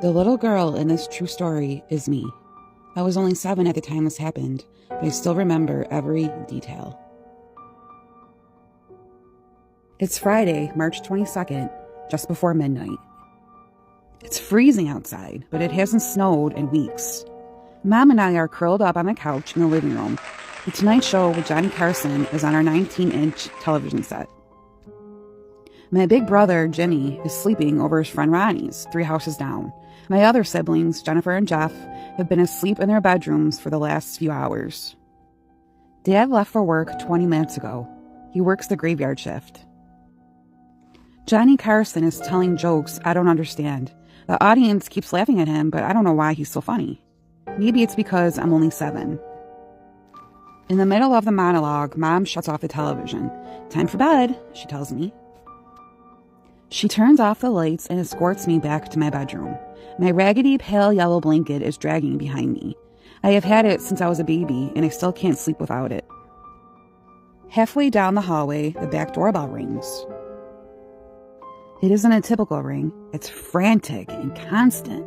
The little girl in this true story is me. I was only 7 at the time this happened, but I still remember every detail. It's Friday, March 22nd, just before midnight. It's freezing outside, but it hasn't snowed in weeks. Mom and I are curled up on the couch in the living room. The Tonight Show with Johnny Carson is on our 19-inch television set. My big brother, Jimmy, is sleeping over his friend Ronnie's, 3 houses down. My other siblings, Jennifer and Jeff, have been asleep in their bedrooms for the last few hours. Dad left for work 20 minutes ago. He works the graveyard shift. Johnny Carson is telling jokes I don't understand. The audience keeps laughing at him, but I don't know why he's so funny. Maybe it's because I'm only 7. In the middle of the monologue, Mom shuts off the television. "Time for bed," she tells me. She turns off the lights and escorts me back to my bedroom. My raggedy pale yellow blanket is dragging behind me. I have had it since I was a baby, and I still can't sleep without it. Halfway down the hallway, the back doorbell rings. It isn't a typical ring. It's frantic and constant.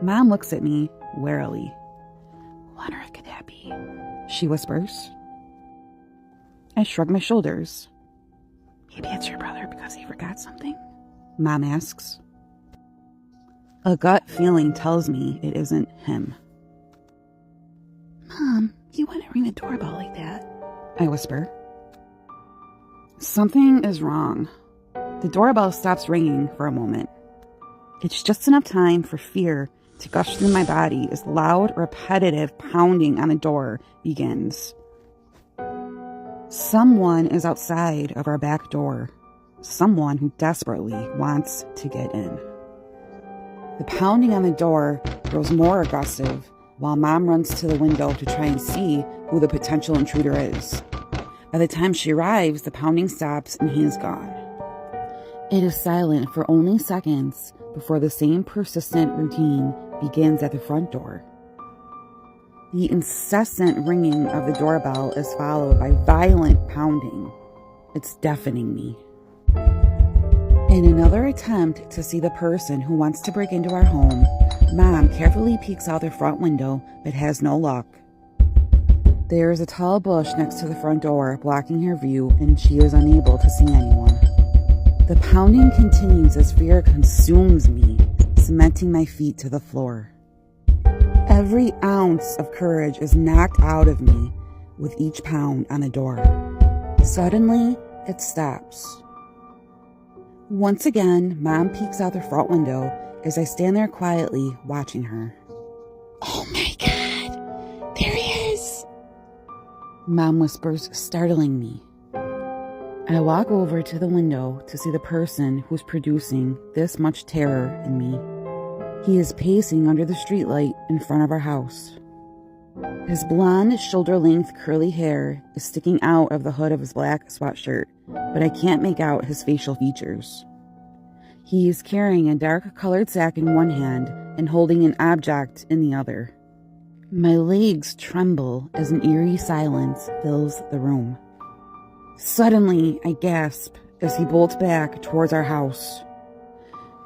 Mom looks at me warily. "What on earth could that be?" she whispers. I shrug my shoulders. "Maybe it's your brother because he forgot something?" Mom asks. A gut feeling tells me it isn't him. "Mom, you wouldn't ring the doorbell like that," I whisper. Something is wrong. The doorbell stops ringing for a moment. It's just enough time for fear to gush through my body as loud, repetitive pounding on the door begins. Someone is outside of our back door. Someone who desperately wants to get in. The pounding on the door grows more aggressive while Mom runs to the window to try and see who the potential intruder is. By the time she arrives, the pounding stops and he is gone. It is silent for only seconds before the same persistent routine begins at the front door. The incessant ringing of the doorbell is followed by violent pounding. It's deafening me. In another attempt to see the person who wants to break into our home, Mom carefully peeks out the front window but has no luck. There is a tall bush next to the front door blocking her view, and she is unable to see anyone. The pounding continues as fear consumes me, cementing my feet to the floor. Every ounce of courage is knocked out of me with each pound on the door. Suddenly, it stops. Once again, Mom peeks out the front window as I stand there quietly watching her. "Oh my God, there he is!" Mom whispers, startling me. I walk over to the window to see the person who's producing this much terror in me. He is pacing under the streetlight in front of our house. His blonde, shoulder-length curly hair is sticking out of the hood of his black sweatshirt, but I can't make out his facial features. He is carrying a dark-colored sack in one hand and holding an object in the other. My legs tremble as an eerie silence fills the room. Suddenly, I gasp as he bolts back towards our house.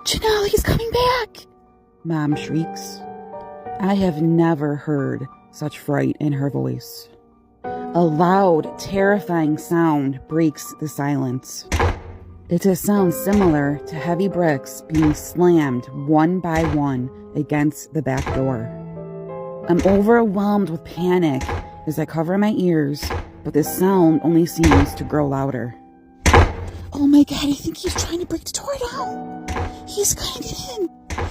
"Janelle, he's coming back!" Mom shrieks. I have never heard such fright in her voice. A loud, terrifying sound breaks the silence. It's a sound similar to heavy bricks being slammed one by one against the back door. I'm overwhelmed with panic as I cover my ears, but the sound only seems to grow louder. "Oh my God, I think he's trying to break the door down. He's gonna get in.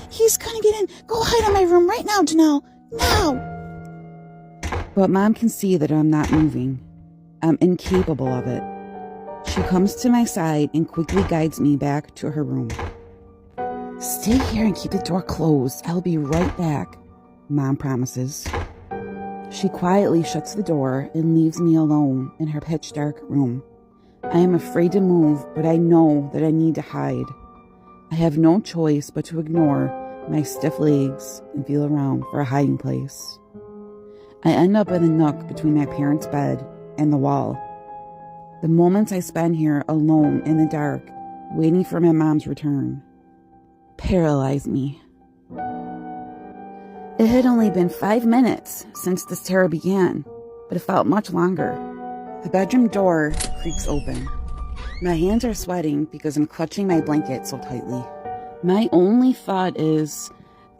He's gonna get in. Go hide in my room right now, Janelle. Now!" But Mom can see that I'm not moving. I'm incapable of it. She comes to my side and quickly guides me back to her room. "Stay here and keep the door closed. I'll be right back," Mom promises. She quietly shuts the door and leaves me alone in her pitch-dark room. I am afraid to move, but I know that I need to hide. I have no choice but to ignore my stiff legs and feel around for a hiding place. I end up in the nook between my parents' bed and the wall. The moments I spend here alone in the dark, waiting for my mom's return, paralyze me. It had only been 5 minutes since this terror began, but it felt much longer. The bedroom door creaks open. My hands are sweating because I'm clutching my blanket so tightly. My only thought is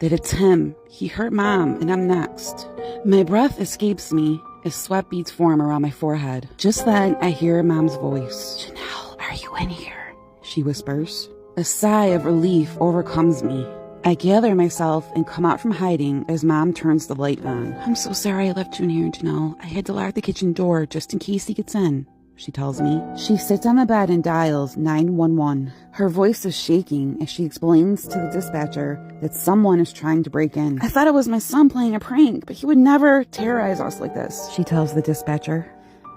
that it's him. He hurt Mom, and I'm next. My breath escapes me as sweat beads form around my forehead. Just then, I hear Mom's voice. "Janelle, are you in here?" she whispers. A sigh of relief overcomes me. I gather myself and come out from hiding as Mom turns the light on. "I'm so sorry I left you in here, Janelle. I had to lock the kitchen door just in case he gets in," she tells me. She sits on the bed and dials 911. Her voice is shaking as she explains to the dispatcher that someone is trying to break in. "I thought it was my son playing a prank, but he would never terrorize us like this," she tells the dispatcher.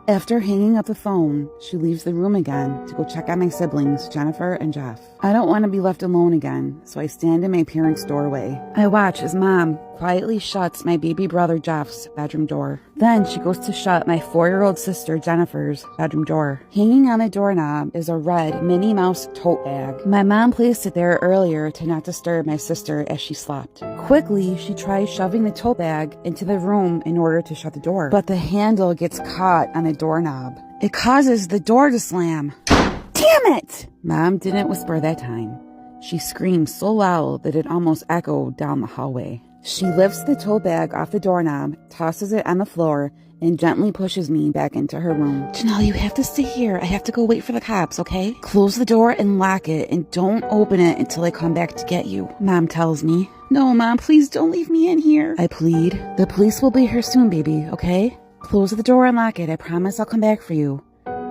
After hanging up the phone, she leaves the room again to go check on my siblings, Jennifer and Jeff. I don't want to be left alone again, so I stand in my parents' doorway. I watch as Mom quietly shuts my baby brother Jeff's bedroom door. Then she goes to shut my 4-year-old sister Jennifer's bedroom door. Hanging on the doorknob is a red Minnie Mouse tote bag. My mom placed it there earlier to not disturb my sister as she slept. Quickly, she tries shoving the tote bag into the room in order to shut the door, but the handle gets caught on the doorknob. It causes the door to slam. "Damn it!" Mom didn't whisper that time. She screamed so loud that it almost echoed down the hallway. She lifts the tote bag off the doorknob, tosses it on the floor, and gently pushes me back into her room. "Janelle, you have to stay here. I have to go wait for the cops, okay? Close the door and lock it, and don't open it until I come back to get you," Mom tells me. "No, Mom, please don't leave me in here," I plead. "The police will be here soon, baby, okay? Close the door and lock it. I promise I'll come back for you,"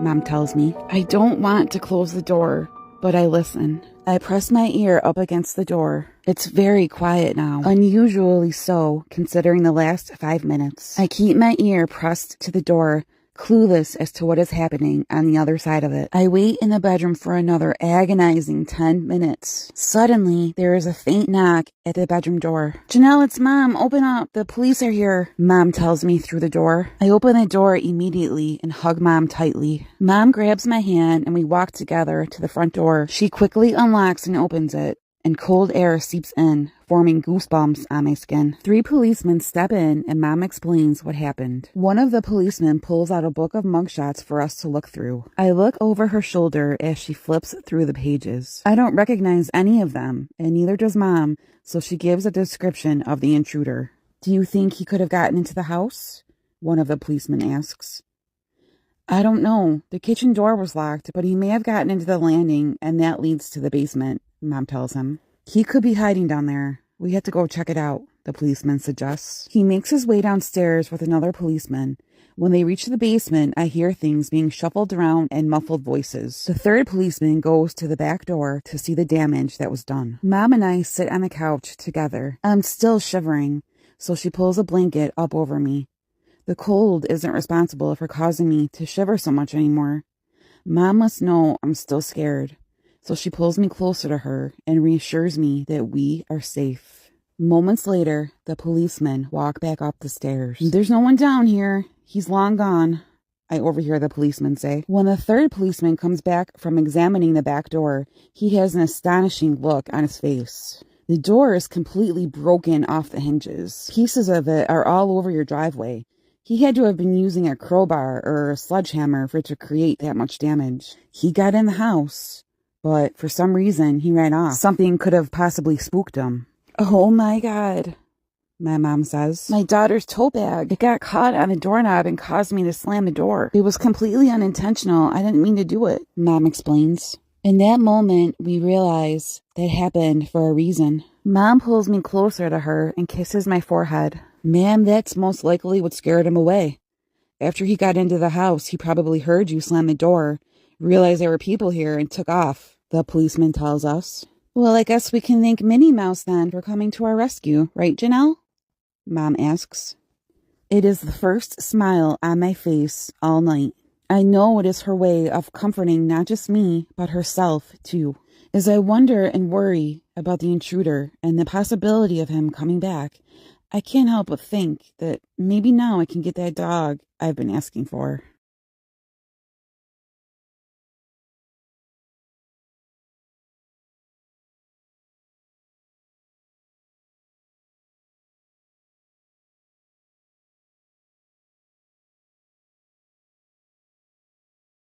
Mom tells me. I don't want to close the door, but I listen. I press my ear up against the door. It's very quiet now, unusually so, considering the last 5 minutes. I keep my ear pressed to the door, clueless as to what is happening on the other side of it. I wait in the bedroom for another agonizing 10 minutes. Suddenly, there is a faint knock at the bedroom door. "Janelle, it's Mom. Open up. The police are here," Mom tells me through the door. I open the door immediately and hug Mom tightly. Mom grabs my hand and we walk together to the front door. She quickly unlocks and opens it, and cold air seeps in, forming goosebumps on my skin. 3 policemen step in and Mom explains what happened. One of the policemen pulls out a book of mugshots for us to look through. I look over her shoulder as she flips through the pages. I don't recognize any of them, and neither does Mom, so she gives a description of the intruder. "Do you think he could have gotten into the house?" one of the policemen asks. "I don't know. The kitchen door was locked, but he may have gotten into the landing, and that leads to the basement," Mom tells him. "He could be hiding down there. We have to go check it out," the policeman suggests. He makes his way downstairs with another policeman. When they reach the basement, I hear things being shuffled around and muffled voices. The 3rd policeman goes to the back door to see the damage that was done. Mom and I sit on the couch together. I'm still shivering, so she pulls a blanket up over me. The cold isn't responsible for causing me to shiver so much anymore. Mom must know I'm still scared, so she pulls me closer to her and reassures me that we are safe. Moments later, the policemen walk back up the stairs. "There's no one down here. He's long gone," I overhear the policeman say. When the 3rd policeman comes back from examining the back door, he has an astonishing look on his face. The door is completely broken off the hinges. Pieces of it are all over your driveway. He had to have been using a crowbar or a sledgehammer for it to create that much damage. He got in the house, but for some reason he ran off. Something could have possibly spooked him. "Oh my God," my mom says. "My daughter's tote bag. It got caught on the doorknob and caused me to slam the door. It was completely unintentional. I didn't mean to do it," Mom explains. In that moment, we realize that happened for a reason. Mom pulls me closer to her and kisses my forehead. "Ma'am, that's most likely what scared him away. After he got into the house, he probably heard you slam the door, realized there were people here, and took off," the policeman tells us. "Well, I guess we can thank Minnie Mouse then for coming to our rescue, right, Janelle?" Mom asks. It is the first smile on my face all night. I know it is her way of comforting not just me, but herself too. As I wonder and worry about the intruder and the possibility of him coming back, I can't help but think that maybe now I can get that dog I've been asking for.